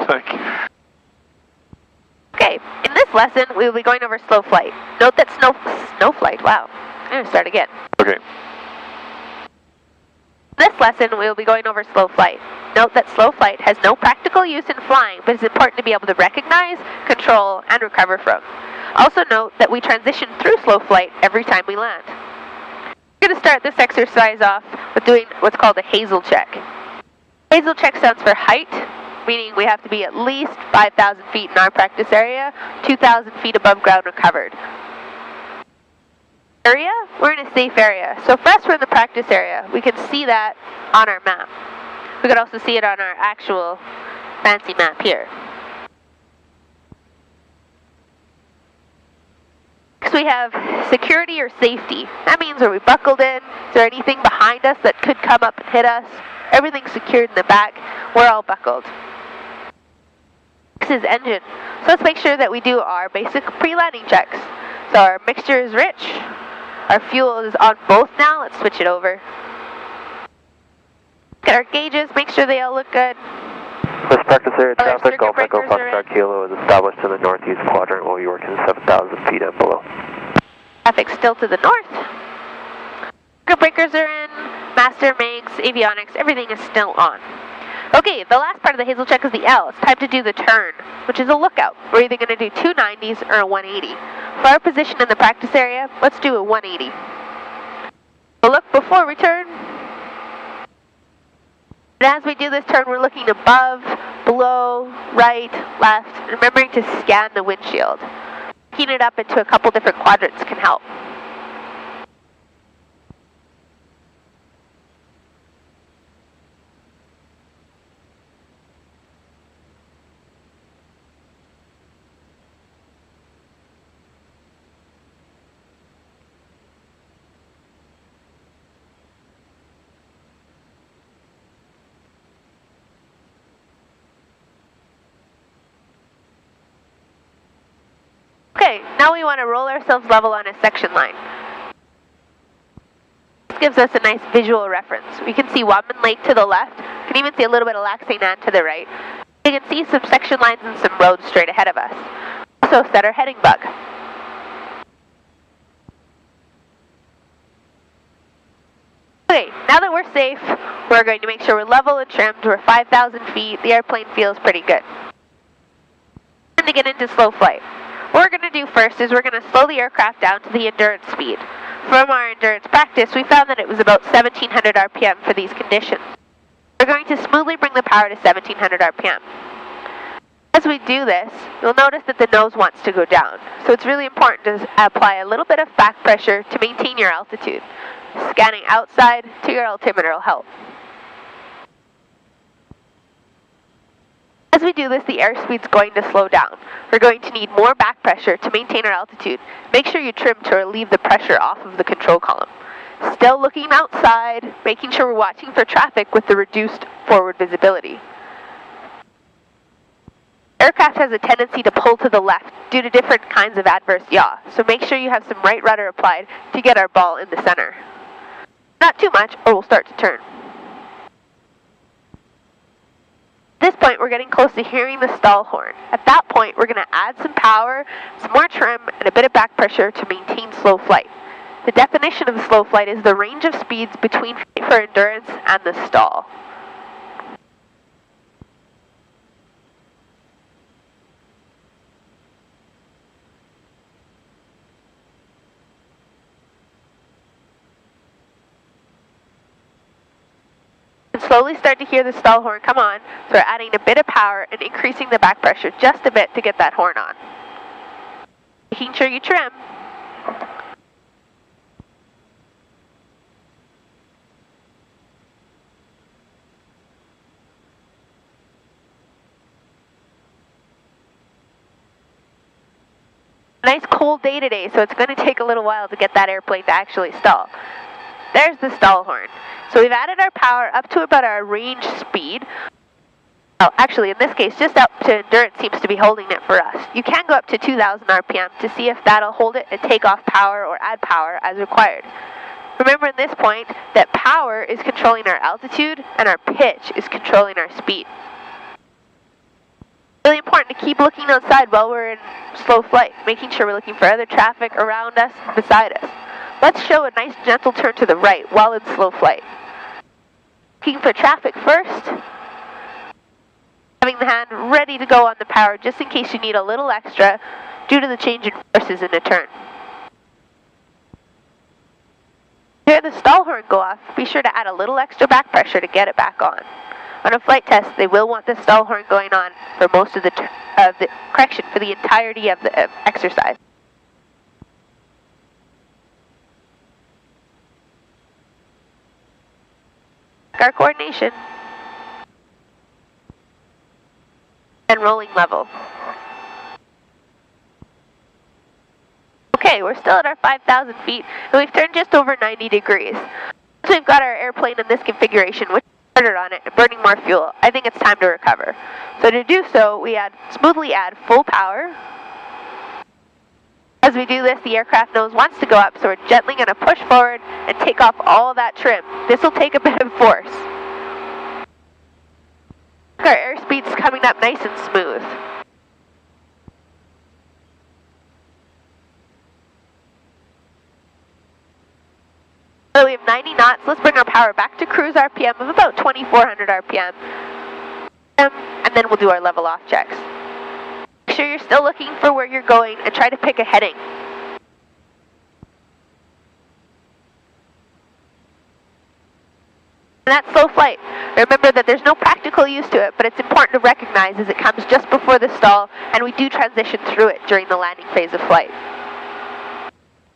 Like. Okay, in this lesson, we will be going over slow flight. Note that snow flight, wow. I'm going to start again. Okay. In this lesson, we will be going over slow flight. Note that slow flight has no practical use in flying, but is important to be able to recognize, control, and recover from. Also note that we transition through slow flight every time we land. We're going to start this exercise off with doing what's called a Hazel check. Hazel check stands for height, meaning we have to be at least 5,000 feet in our practice area, 2,000 feet above ground recovered. Area, we're in a safe area. So for us, we're in the practice area. We can see that on our map. We could also see it on our actual fancy map here. Next we have security or safety. That means are we buckled in? Is there anything behind us that could come up and hit us? Everything's secured in the back. We're all buckled. Next is engine. So let's make sure that we do our basic pre-landing checks. So our mixture is rich. Our fuel is on both now. Let's switch it over. Look at our gauges. Make sure they all look good. This practice area traffic, Golf Echo Foxtrot Kilo is established in the northeast quadrant while you're working 7,000 feet and below. Traffic still to the north. Circuit breakers are in. Master, MIGs, avionics, everything is still on. Okay, the last part of the Hazel check is the L. It's time to do the turn, which is a lookout. We're either going to do 290s or a 180. For our position in the practice area, let's do a 180. We'll look before we turn. And as we do this turn, we're looking above, below, right, left, remembering to scan the windshield. Breaking it up into a couple different quadrants can help. Okay, now we want to roll ourselves level on a section line. This gives us a nice visual reference. We can see Wadman Lake to the left. You can even see a little bit of Lac St. Anne to the right. You can see some section lines and some roads straight ahead of us. Also set our heading bug. Okay, now that we're safe, we're going to make sure we're level and trimmed. We're 5,000 feet. The airplane feels pretty good. Time to get into slow flight. What we're going to do first is we're going to slow the aircraft down to the endurance speed. From our endurance practice, we found that it was about 1,700 RPM for these conditions. We're going to smoothly bring the power to 1,700 RPM. As we do this, you'll notice that the nose wants to go down. So it's really important to apply a little bit of back pressure to maintain your altitude. Scanning outside to your altimeter will help. As we do this, the airspeed's going to slow down. We're going to need more back pressure to maintain our altitude. Make sure you trim to relieve the pressure off of the control column. Still looking outside, making sure we're watching for traffic with the reduced forward visibility. Aircraft has a tendency to pull to the left due to different kinds of adverse yaw, so make sure you have some right rudder applied to get our ball in the center. Not too much, or we'll start to turn. At this point, we're getting close to hearing the stall horn. At that point, we're going to add some power, some more trim, and a bit of back pressure to maintain slow flight. The definition of slow flight is the range of speeds between for endurance and the stall. Slowly start to hear the stall horn come on, so we're adding a bit of power and increasing the back pressure just a bit to get that horn on. Making sure you trim. Nice cold day today, so it's going to take a little while to get that airplane to actually stall. There's the stall horn. So we've added our power up to about our range speed. Oh, actually, in this case, just up to endurance seems to be holding it for us. You can go up to 2,000 RPM to see if that'll hold it and take off power or add power as required. Remember at this point that power is controlling our altitude and our pitch is controlling our speed. important to keep looking outside while we're in slow flight, making sure we're looking for other traffic around us and beside us. Let's show a nice gentle turn to the right while in slow flight. Looking for traffic first. Having the hand ready to go on the power just in case you need a little extra due to the change in forces in a turn. Hear the stall horn go off, be sure to add a little extra back pressure to get it back on. On a flight test, they will want the stall horn going on for most of the correction for the entirety of the exercise. Our coordination and rolling level. Okay, we're still at our 5,000 feet, and we've turned just over 90 degrees. So we've got our airplane in this configuration, which is started on it and burning more fuel. I think it's time to recover. So to do so, we smoothly add full power. As we do this, the aircraft nose wants to go up, so we're gently going to push forward and take off all that trim. This will take a bit of force. Our airspeed's coming up nice and smooth. So we have 90 knots. Let's bring our power back to cruise RPM of about 2,400 RPM. And then we'll do our level off checks. Make sure you're still looking for where you're going and try to pick a heading. And that's slow flight. Remember that there's no practical use to it, but it's important to recognize as it comes just before the stall, and we do transition through it during the landing phase of flight.